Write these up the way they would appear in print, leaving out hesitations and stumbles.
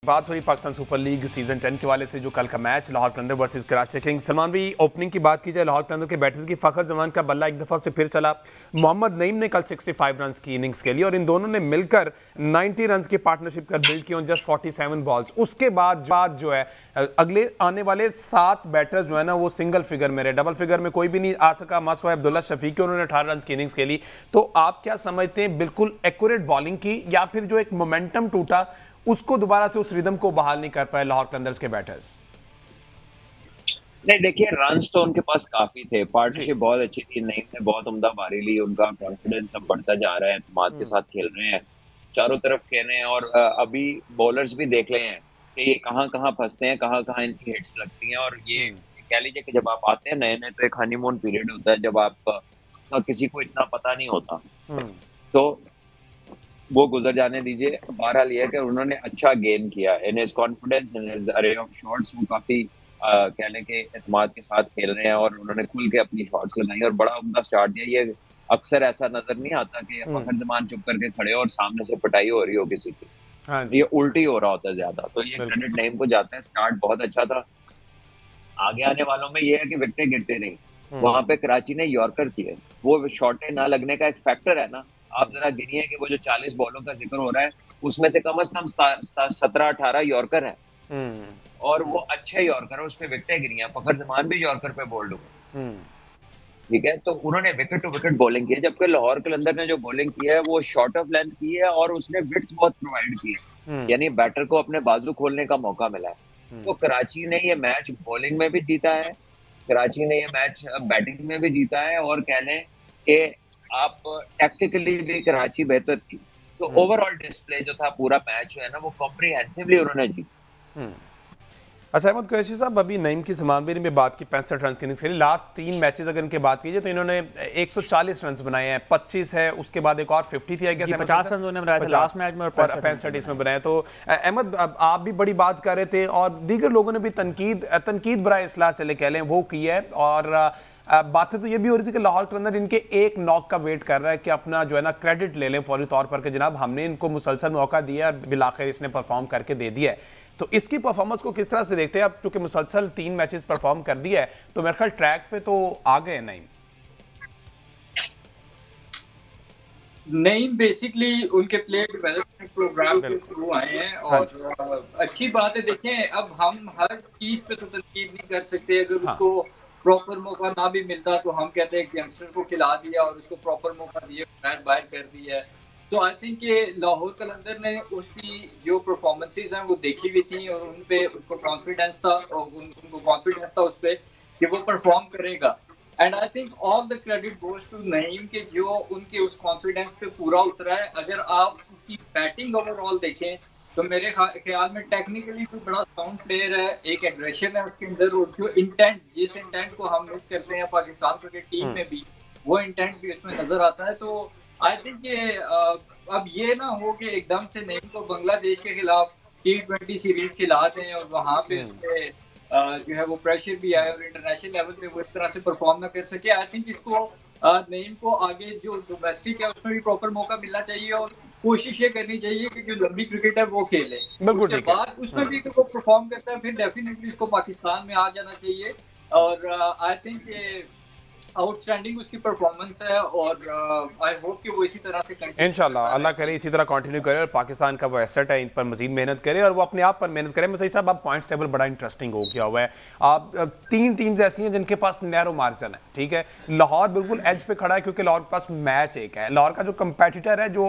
बात हो रही पाकिस्तान सुपर लीग सीजन 10 के वाले से जो कल का मैच लाहौर कलंदर वर्सेस कराची किंग्स। सलमान भाई, ओपनिंग की बात की जाए लाहौर कलंदर के बैटर्स की, फखर जमान का बल्ला एक दफा से फिर चला। मोहम्मद नईम ने कल 65 रन की इनिंग्स के लिए और इन दोनों ने मिलकर 90 रन की पार्टनरशिप कर बिल्ड की ऑन जस्ट 47 बॉल्स। उसके बाद जो है अगले आने वाले 7 बैटर्स जो है ना वो सिंगल फिगर में रहे, डबल फिगर में कोई भी नहीं आ सका। मसवा अब्दुल्ला शफीक, उन्होंने 18 रन की इनिंग्स खेली। तो आप क्या समझते हैं, बिल्कुल एक्यूरेट बॉलिंग की या फिर जो एक मोमेंटम टूटा उसको दोबारा से उस रिदम को बहाल नहीं कर पाए लाहौर कलंदर्स के बैटर्स? नहीं, देखिए रन्स तो उनके पास काफी थे, पार्टनरशिप बहुत अच्छी थी, नईम ने बहुत उम्दा बारी ली, उनका कॉन्फिडेंस अब बढ़ता जा रहा है, एतमाद के साथ खेल रहे हैं, चारों तरफ खेल रहे हैं। और अभी बॉलर्स भी देख रहे हैं कि ये कहाँ-कहाँ फंसते हैं, कहाँ-कहाँ इनकी हिट्स लगती हैं। और ये कह लीजिए कि जब आप आते हैं नए-नए तो एक हनीमून पीरियड होता है, जब आप किसी को इतना पता नहीं होता, तो वो गुजर जाने दीजिए। बहरहाल ये है कि उन्होंने अच्छा गेन किया in his confidence, in his अरे ऑफ शॉट्स। वो काफी कह लें कि एतमाद के साथ खेल रहे हैं और उन्होंने खुल के अपनी शॉट्स लगाई और बड़ा उम्दा स्टार्ट दिया। ये अक्सर ऐसा नजर नहीं आता कि फखर जमान चुप करके खड़े हो और सामने से पिटाई हो रही हो किसी की। हाँ, ये उल्टी हो रहा होता है ज्यादा, तो ये क्रेडिट नईम को जाता है। स्टार्ट बहुत अच्छा था। आगे आने वालों में ये है कि विकेटें गिरते नहीं, वहां पे कराची ने यॉर्कर किए, वो शॉटें ना लगने का एक फैक्टर है ना। आप जरा गिनिए कि वो जो 40 बॉलों का जिक्र हो रहा है उसमें से कम 17-18 यॉर्कर हैं और वो अच्छे यॉर्कर है, उसमें विकेटें गिरी हैं। फखर जमान भी यॉर्कर पे बोल्ड हुए, ठीक है। तो उन्होंने विकेट टू विकेट बॉलिंग की है, जबकि लाहौर कलंदर ने जो बॉलिंग की है वो शॉर्ट ऑफ लेंथ की है और उसने विड्थ बहुत प्रोवाइड की है, यानी बैटर को अपने बाजू खोलने का मौका मिला है। तो कराची ने ये मैच बॉलिंग में भी जीता है, कराची ने ये मैच बैटिंग में भी जीता है, और कह लें कि आप टैक्टिकली भी कराची बेहतर थी। तो ओवरऑल डिस्प्ले जो था पूरा मैच जो है ना वो कॉम्प्रिहेंसिवली उन्होंने जीता। अच्छा अहमद कुरैशी साहब, अभी नईम की समानबेरी में बात की 65 रन की इनिंग्स खेली। लास्ट 3 मैचेस अगर इनकी बात कीजिए तो इन्होंने 140 रन बनाए हैं, 25 है, उसके बाद एक और 50 थी आई गेस, 50 रन उन्होंने बनाए थे लास्ट मैच में और 65 इसमें बनाए। तो अहमद आप भी बड़ी बात कर रहे थे और दीगर लोगों ने भी तनकीद बराए इस्लाह चले कह लें वो की है। और बातें तो ये भी हो रही थी कि लाहौर कलंदर इनके एक नॉक का वेट कर रहा है कि अपना जो है ना क्रेडिट ले लें फौरी तौर पर कि जनाब हमने इनको मुसलसल मौका दिया और बिलाखिर इसने परफॉर्म करके दे दिया है। तो इसकी परफॉर्मेंस को किस तरह से देखते हैं आप? चूंकि मुसलसल 3 मैचेस परफॉर्म कर दिया है तो मेरे ख्याल ट्रैक पे तो आ गए नहीं। नहीं, बेसिकली उनके प्लेयर डेवलपमेंट प्रोग्राम के थ्रू आए हैं और अच्छी बात है। देखें, अब हम हर चीज पे तो तनकीद नहीं कर सकते। अगर उसको प्रॉपर मौका ना भी मिलता तो हम कहते हैं कि यंगस्टर को खिला दिया और उसको प्रॉपर मौका दिया, बाहर कर दिया है। तो आई थिंक कि लाहौर कलंदर ने उसकी जो परफॉर्मेंसेज हैं वो देखी हुई थी और उन पे उसको कॉन्फिडेंस था और उनको कॉन्फिडेंस था उस पर कि वो परफॉर्म करेगा। And I think all the credit goes to Naeem के जो उनके उस कॉन्फिडेंस पे पूरा उतरा है। अगर आप उसकी बैटिंग ओवरऑल देखें तो मेरे ख्याल में टेक्निकली भी बड़ा साउंड प्लेयर है, एक एग्रेशन है उसके अंदर, और जो इंटेंट, जिस इंटेंट को हम मिस करते हैं पाकिस्तान क्रिकेट टीम में भी, वो इंटेंट भी उसमें नजर आता है। तो आई थिंक ये अब ये ना हो कि एकदम से नईम को बांग्लादेश के खिलाफ T20 सीरीज खिलाते हैं और वहां पे उसपे जो है वो प्रेशर भी आए और इंटरनेशनल लेवल पे वो इस तरह से परफॉर्म ना कर सके। आई थिंक इसको नईम को आगे जो डोमेस्टिक है उसमें भी प्रॉपर मौका मिलना चाहिए और कोशिश ये करनी चाहिए कि जो लंबी क्रिकेट है वो खेले। उसके बाद उसमें भी वो परफॉर्म करता है फिर डेफिनेटली उसको पाकिस्तान में आ जाना चाहिए। और आई थिंक आउटस्टैंडिंग उसकी परफॉर्मेंस है और आई होप कि वो इसी तरह से इंशाल्लाह अल्लाह करे इसी तरह कंटिन्यू करे और पाकिस्तान का वो एसेट है इन पर मजीद मेहनत करे और वो अपने आप पर मेहनत करे। मसई साहब, आप पॉइंट्स टेबल बड़ा इंटरेस्टिंग हो गया हुआ है। आप 3 टीम्स ऐसी हैं जिनके पास नैरो मार्जिन है, ठीक है। लाहौर बिल्कुल एज पे खड़ा है क्योंकि लाहौर के पास मैच एक है। लाहौर का जो कंपेटिटर है जो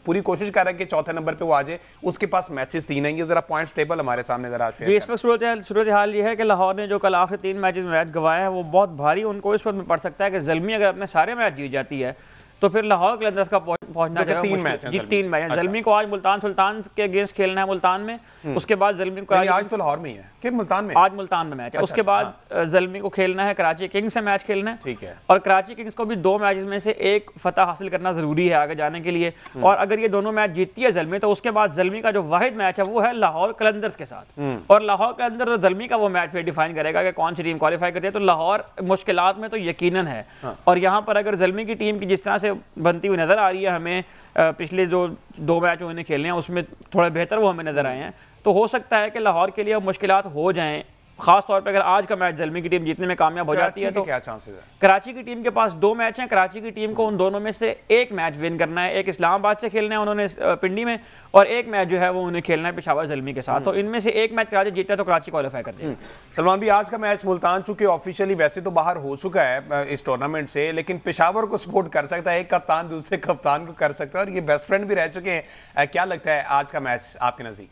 पूरी कोशिश कर रहा है कि चौथे नंबर पर वो आ जाए, उसके पास मैचेस 3 हैं। ये जरा पॉइंट्स टेबल हमारे सामने जरा इस वक्त सूरत हाल ये है कि लाहौर ने जो कल आखिरी 3 मैचेस में मैच गंवाए हैं वो बहुत भारी उनको इस वक्त में पड़ सकता है कि ज़ल्मी अगर अपने सारे मैच जीत जाती है तो फिर लाहौर कलंदर्स का पहुंचना 3 मैच जी 3 मैच। ज़ल्मी को आज मुल्तान सुल्तान के अगेंस्ट खेलना है मुल्तान में, उसके बाद ज़ल्मी को आज तो लाहौर में ही है कि मुल्तान में, आज मुल्तान में मैच है। उसके बाद ज़ल्मी को खेलना है, कराची किंग्स से मैच खेलना है, ठीक है। और कराची किंग्स को भी 2 मैचेस में से एक फतह हासिल करना जरूरी है आगे जाने के लिए। और अगर ये दोनों मैच जीतती है ज़ल्मी तो उसके बाद ज़ल्मी का जो वाहिद मैच है वो है लाहौर कलंदर्स के साथ, और लाहौर के अंदर ज़ल्मी का वो मैच फिर डिफाइन करेगा कि कौन सी टीम क्वालिफाई करती है। तो लाहौर मुश्किलात में तो यकीनन है। और यहाँ पर अगर ज़ल्मी की टीम की जिस तरह से बनती हुई नजर आ रही है हमें, पिछले जो 2 मैच उन्हें खेलने हैं उसमें थोड़े बेहतर वो हमें नजर आए हैं, तो हो सकता है कि लाहौर के लिए मुश्किलात हो जाएं, खास तौर पे अगर आज का मैच ज़ल्मी की टीम जीतने में कामयाब हो जाती है तो क्या चांसेस है? कराची की टीम के पास 2 मैच हैं, कराची की टीम को उन दोनों में से एक मैच विन करना है, एक इस्लामाबाद से खेलना है उन्होंने पिंडी में, और एक मैच जो है वो उन्हें खेलना है पेशावर ज़ल्मी के साथ। तो इनमें से एक मैच कराची जीतता है तो कराची क्वालिफाई कर जाएगी। सलमान भी आज का मैच मुल्तान चूंकि ऑफिशियली वैसे तो बाहर हो चुका है इस टूर्नामेंट से, लेकिन पेशावर को सपोर्ट कर सकता है, एक कप्तान दूसरे कप्तान को कर सकता है और ये बेस्ट फ्रेंड भी रह चुके हैं। क्या लगता है आज का मैच आपके नजदीक?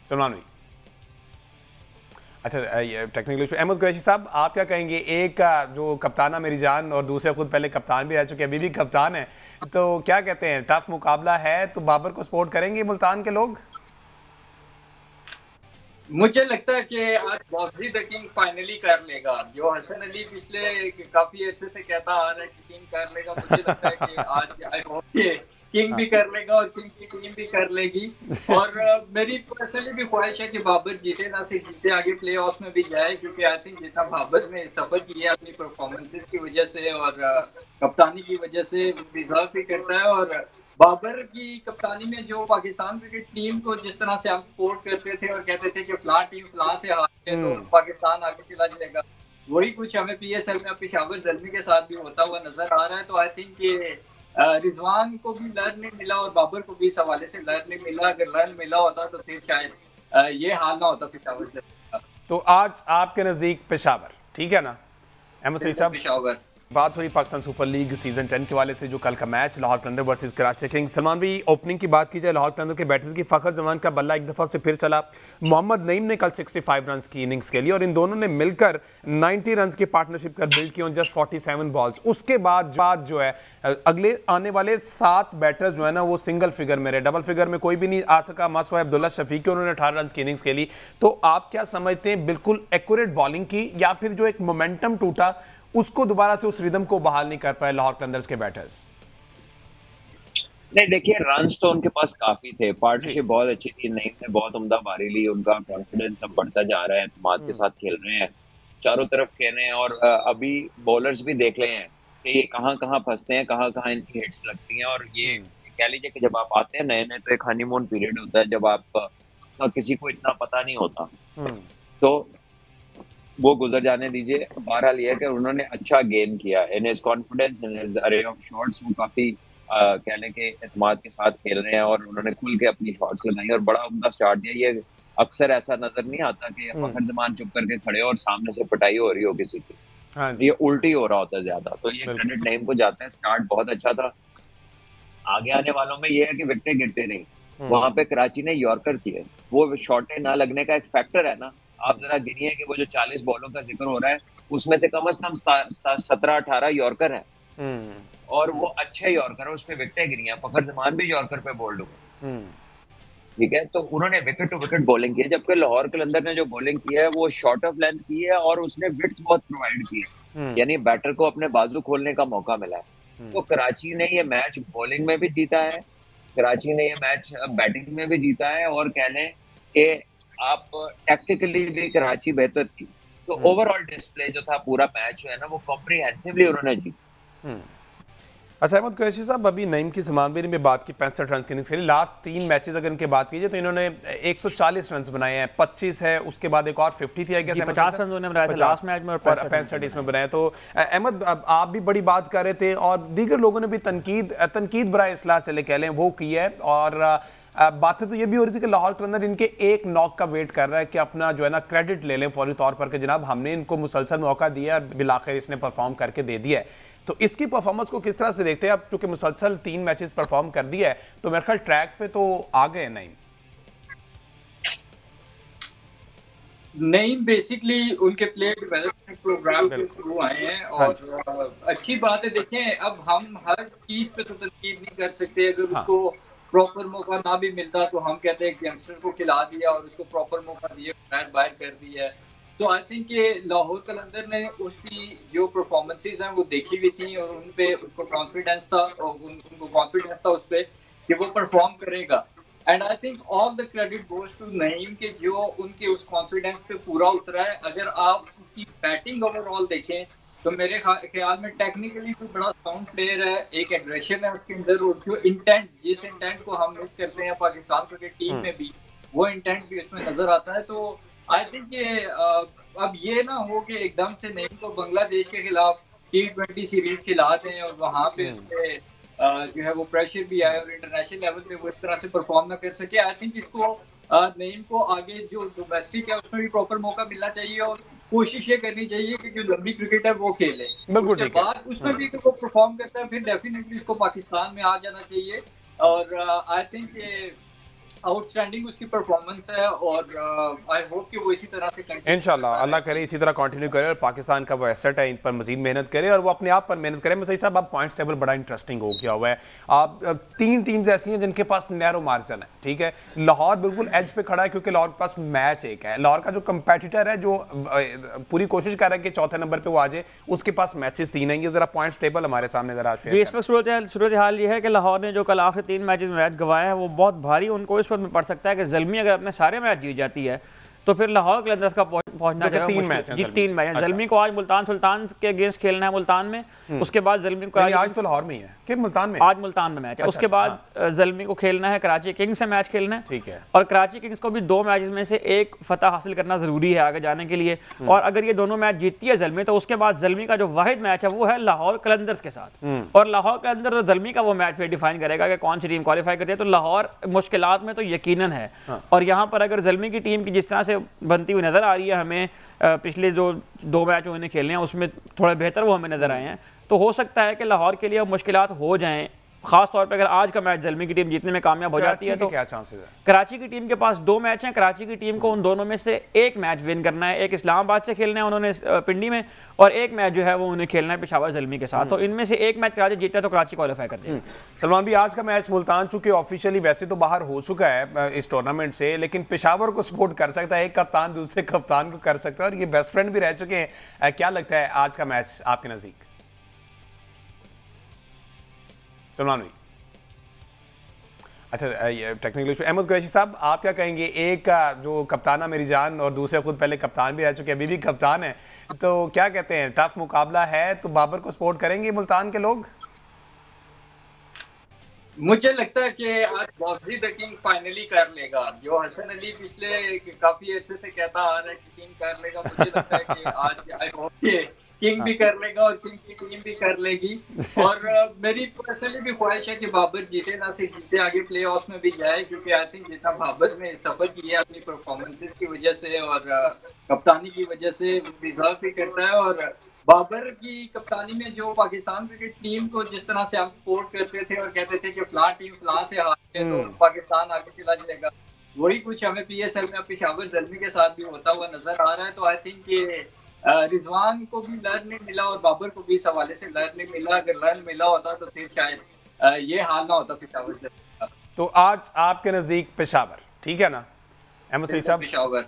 सलमान भाई, अच्छा टेक्निकल इशू। अहमद कुरैशी साहब, आप क्या कहेंगे? एक जो कप्ताना मेरी जान और दूसरे खुद पहले कप्तान भी रह चुके हैं, अभी भी कप्तान है, तो क्या कहते हैं, टफ मुकाबला है तो बाबर को सपोर्ट करेंगे मुल्तान के लोग? मुझे लगता है कि आज बाबरी द किंग फाइनली कर लेगा। जो हसन अली पिछले काफी अरसे से कहता आ रहा है कि किंग कर लेगा, मुझे लगता है कि आज आई होप कि किंग भी कर लेगा और किंग की टीम भी कर लेगी। और मेरी पर्सनली भी ख्वाहिश है कि बाबर जीते, ना सिर्फ जीते, आगे प्लेऑफ्स में भी जाए, क्योंकि आई थिंक जितना बाबर ने सफर किया अपनी परफॉर्मेंसेस की वजह से और कप्तानी की वजह से डिजर्व भी करता है। और बाबर की कप्तानी में जो पाकिस्तान क्रिकेट टीम को जिस तरह से हम सपोर्ट करते थे और कहते थे कि फलां टीम फलां से हारते तो पाकिस्तान आगे चला जाएगा, वही कुछ हमें पीएसएल में पेशावर ज़ल्मी के साथ भी होता हुआ नजर आ रहा है। तो आई थिंक कि रिजवान को भी लर्न नहीं मिला और बाबर को भी इस हवाले से लर्न नहीं मिला। अगर लर्न मिला होता तो फिर शायद ये हाल ना होता पेशावर ज़ल्मी का। तो आज आपके नजदीक पेशावर, ठीक है ना अहमद सईद साहब? पेशावर बात हो रही पाकिस्तान सुपर लीग सीजन 10 के वाले से, जो कल का मैच लाहौर कलंदर वर्सेस कराची किंग्स। सलमान भी, ओपनिंग की बात की जाए, लाहौर कलंदर के बैटर्स की फखर जमान का बल्ला एक दफ़ा से फिर चला। मोहम्मद नईम ने कल 65 रन की इनिंग्स खेली और इन दोनों ने मिलकर 90 रन की पार्टनरशिप कर बिल्ड की ऑन जस्ट 47 बॉल्स। उसके बाद जो है अगले आने वाले 7 बैटर्स जो है ना वो सिंगल फिगर में रहे, डबल फिगर में कोई भी नहीं आ सका। मसवा अब्दुल्ला शफीक, उन्होंने 18 रन की इनिंग्स खेली। तो आप क्या समझते हैं, बिल्कुल एक्यूरेट बॉलिंग की या फिर जो एक मोमेंटम टूटा उसको दोबारा से उस रिदम को बहाल नहीं कर पाए लाहौर कलंदर्स के बैटर्स? नहीं, देखिए रन्स तो उनके पास काफी थे, पार्टनरशिप बहुत अच्छी थी, नईम ने बहुत उम्दा बारी ली, उनका कॉन्फिडेंस अब बढ़ता जा रहा है, एतमाद के साथ खेल रहे हैं, चारों तरफ खेल रहे हैं। और अभी बॉलर्स भी देख रहे हैं कि ये कहाँ कहाँ फंसते हैं, कहाँ कहाँ इनकी हिट्स लगती हैं। और ये कह लीजिए कि जब आप आते हैं नए नए तो एक हनीमून पीरियड होता है, जब आप किसी को इतना पता नहीं होता, तो वो गुजर जाने दीजिए। बहरहाल ये है कि उन्होंने अच्छा गेन किया, in his confidence, in his अरे ऑफ शॉट्स, वो काफी कह लें कि एतमाद के साथ खेल रहे हैं और उन्होंने खुल के अपनी शॉट्स लगाई और बड़ा उम्दा स्टार्ट दिया। ये अक्सर ऐसा नजर नहीं आता कि फखर जमान चुप करके खड़े हो और सामने से पिटाई हो रही हो किसी की, ये उल्टी हो रहा होता है ज्यादा। तो ये क्रेडिट नईम को जाता है, स्टार्ट बहुत अच्छा था। आगे आने वालों में ये है कि विकेटें गिरते नहीं, वहां पे कराची ने यॉर्कर किए, वो शॉटें ना लगने का एक फैक्टर है ना। आप जरा गिनिए कि वो जो 40 बॉलों का जिक्र हो रहा है उसमें से कम 17-18 यॉर्कर हैं और वो अच्छे यॉर्कर है, उसमें विकेटें गिरी हैं। फखर जमान भी यॉर्कर पे बोल्ड हुए, ठीक है, तो उन्होंने विकेट टू विकेट बॉलिंग की है। जबकि लाहौर कलंदर ने जो बॉलिंग की है वो शॉर्ट ऑफ लेंथ की है और उसने विड्थ बहुत प्रोवाइड की है, यानी बैटर को अपने बाजू खोलने का मौका मिला है। तो कराची ने ये मैच बॉलिंग में भी जीता है, कराची ने ये मैच बैटिंग में भी जीता है, और कह लें कि आप टैक्टिकली भी कराची बेहतर थी। तो ओवरऑल डिस्प्ले जो था पूरा मैच जो है ना वो कॉम्प्रिहेंसिवली उन्होंने जीता। अच्छा अहमद कुरैशी साहब, अभी नईम की समानबेरी में बात की, 65 रन की इनिंग्स खेली। लास्ट 3 मैचेस अगर इनकी बात कीजिए तो इन्होंने 140 रन बनाए हैं, 25 है, उसके बाद एक और 50 थी आई गेस, 50 रन उन्होंने बनाए थे लास्ट मैच में और 65 इसमें बनाए। तो अहमद आप भी बड़ी बात कर रहे थे और दीगर लोगों ने भी तनकीद बराए इस्लाह चले कह लें वो की है, और बातें तो ये भी हो रही थी कि लाहौर कलंदर इनके एक नॉक का वेट कर रहा है कि अपना जो है ना क्रेडिट ले लें फौरी तौर पर कि जनाब हमने इनको मुसलसल मौका दिया और बिलाखिर इसने परफॉर्म करके दे दिया है। तो इसकी परफॉर्मेंस को किस तरह से देखते हैं आप? चूंकि मुसलसल 3 मैचेस परफॉर्म कर दिया है तो मेरे ख्याल ट्रैक पे तो आ गए नहीं। नईम बेसिकली उनके प्लेयर डेवलपमेंट प्रोग्राम के थ्रू आए हैं और अच्छी बात है। देखें, अब हम हर चीज पे तो तनकीद नहीं कर सकते, अगर उसको प्रॉपर मौका ना भी मिलता तो हम कहते हैं कि यंगस्टर को खिला दिया और उसको प्रॉपर मौका दिया, बाहर कर दिया है। तो आई थिंक कि लाहौर कलंदर ने उसकी जो परफॉर्मेंसेज हैं वो देखी हुई थी और उन पे उसको कॉन्फिडेंस था और उनको कॉन्फिडेंस था उस पर कि वो परफॉर्म करेगा। And I think all the credit goes to Naeem के जो उनके उस कॉन्फिडेंस पे पूरा उतरा है। अगर आप उसकी बैटिंग ओवरऑल देखें तो मेरे ख्याल में टेक्निकली भी बड़ा साउंड प्लेयर है, एक एग्रेशन है उसके अंदर, और जो इंटेंट, जिस इंटेंट को हम मिस करते हैं पाकिस्तान क्रिकेट टीम में भी, वो इंटेंट भी उसमें नजर आता है। तो आई थिंक ये अब ये ना हो कि एकदम से नईम को बांग्लादेश के खिलाफ T20 सीरीज खिलाते हैं और वहां पे उसमें जो है वो प्रेशर भी आए और इंटरनेशनल लेवल पे वो इस तरह से परफॉर्म ना कर सके। आई थिंक इसको नईम को आगे जो डोमेस्टिक है उसमें भी प्रॉपर मौका मिलना चाहिए और कोशिश ये करनी चाहिए कि जो लंबी क्रिकेट है वो खेले, उसके बाद उसमें भी वो परफॉर्म करता है फिर डेफिनेटली उसको पाकिस्तान में आ जाना चाहिए। और आई थिंक ये आउटस्टैंडिंग उसकी परफॉर्मेंस है और आई होप कि वो इसी तरह से इंशाल्लाह अल्लाह करे इसी तरह कंटिन्यू करे और पाकिस्तान का वो एसेट है इन पर मजीद मेहनत करे और वो अपने आप पर मेहनत करे। मैं सही साहब, आप पॉइंट्स टेबल बड़ा इंटरेस्टिंग हो गया हुआ है। आप 3 टीम्स ऐसी हैं जिनके पास नैरो मार्जिन है, ठीक है। लाहौर बिल्कुल एज पे खड़ा है क्योंकि लाहौर के पास मैच एक है। लाहौर का जो कंपेटिटर है जो पूरी कोशिश कर रहा है कि चौथे नंबर पर वो आ जाए, उसके पास मैचेस 3 हैं। ये जरा पॉइंट्स टेबल हमारे सामने जरा इस वक्त सूरत हाल ये है कि लाहौर ने जो कल आखिर 3 मैचेस में मैच गंवाए हैं वो बहुत भारी उनको इस वक्त में पड़ सकता है कि ज़ल्मी अगर अपने सारे मैच जीत जाती है तो फिर लाहौर कलंदर्स का पहुंचना 3 मैच जी 3 मैच हैं। ज़ल्मी को आज मुल्तान सुल्तान के अगेंस्ट खेलना है मुल्तान में, उसके बाद ज़ल्मी को आज तो लाहौर में ही है कि मुल्तान में, आज मुल्तान में मैच है। उसके बाद ज़ल्मी को खेलना है कराची किंग्स से मैच खेलना है, ठीक है। और कराची किंग्स को भी 2 मैचेस में से एक फतह हासिल करना जरूरी है आगे जाने के लिए। और अगर ये दोनों मैच जीतती है ज़ल्मी तो उसके बाद ज़ल्मी का जो वाहिद मैच है वो है लाहौर कलंदर्स के साथ, और लाहौर के अंदर ज़ल्मी का वो मैच फिर डिफाइन करेगा कि कौन सी टीम क्वालिफाई करती है। तो लाहौर मुश्किलात में तो यकीनन है। और यहाँ पर अगर ज़ल्मी की टीम की जिस तरह से बनती हुई नजर आ रही है हमें, पिछले जो 2 मैच उन्हें खेलने हैं उसमें थोड़े बेहतर वो हमें नजर आए हैं, तो हो सकता है कि लाहौर के लिए मुश्किलात हो जाएं। खास तौर पे अगर आज का मैच ज़ल्मी की टीम जीतने में कामयाब हो जाती है तो क्या चांसेस है? कराची की टीम के पास 2 मैच हैं। कराची की टीम को उन दोनों में से एक मैच विन करना है। एक इस्लामाबाद से खेलना है उन्होंने पिंडी में, और एक मैच जो है वो उन्हें खेलना है पेशावर ज़ल्मी के साथ। तो इनमें से एक मैच कराची जीतता है तो कराची क्वालिफाई कर देगी। सलमान भी, आज का मैच मुल्तान चूंकि ऑफिशियली वैसे तो बाहर हो चुका है इस टूर्नामेंट से, लेकिन पेशावर को सपोर्ट कर सकता है, एक कप्तान दूसरे कप्तान को कर सकता है, और ये बेस्ट फ्रेंड भी रह चुके हैं। क्या लगता है आज का मैच आपके नजदीक? सलमान भी अच्छा, टेक्निकल इशू। अहमद कुरैशी साहब, आप क्या कहेंगे? एक जो कप्ताना मेरी जान और दूसरे खुद पहले कप्तान भी रह चुके हैं, अभी भी कप्तान है, तो क्या कहते हैं, टफ मुकाबला है तो बाबर को सपोर्ट करेंगे मुल्तान के लोग? मुझे लगता है कि आज बॉबी द किंग फाइनली कर लेगा। जो हसन अली पिछले काफी अर्से से कहता आ रहा है कि किंग कर लेगा, मुझे लगता है कि आज आई होप कि किंग भी कर लेगा और किंग की टीम भी कर लेगी। और मेरी पर्सनली भी ख्वाहिश है कि बाबर जीते ना सिर्फ जीते, आगे प्ले ऑफ में भी जाए, क्योंकि आई थिंक जितना बाबर ने सफर किया अपनी परफॉर्मेंसेस की वजह से और कप्तानी की वजह से डिजर्व भी करता है। और बाबर की कप्तानी में जो पाकिस्तान क्रिकेट टीम को जिस तरह से हम सपोर्ट करते थे और कहते थे कि फलां टीम फलां से हार है तो पाकिस्तान आगे चला जाएगा, वही कुछ हमें PSL में पेशावर ज़ल्मी के साथ भी होता हुआ नजर आ रहा है। तो आई थिंक ये रिजवान को भी लर्न नहीं मिला और बाबर को भी इस हवाले से लर्न नहीं मिला। अगर लर्न मिला होता तो फिर शायद ये हाल ना होता पेशावर ज़ल्मी का। तो आज आपके नजदीक पेशावर, ठीक है ना अहमद सईद साहब? पेशावर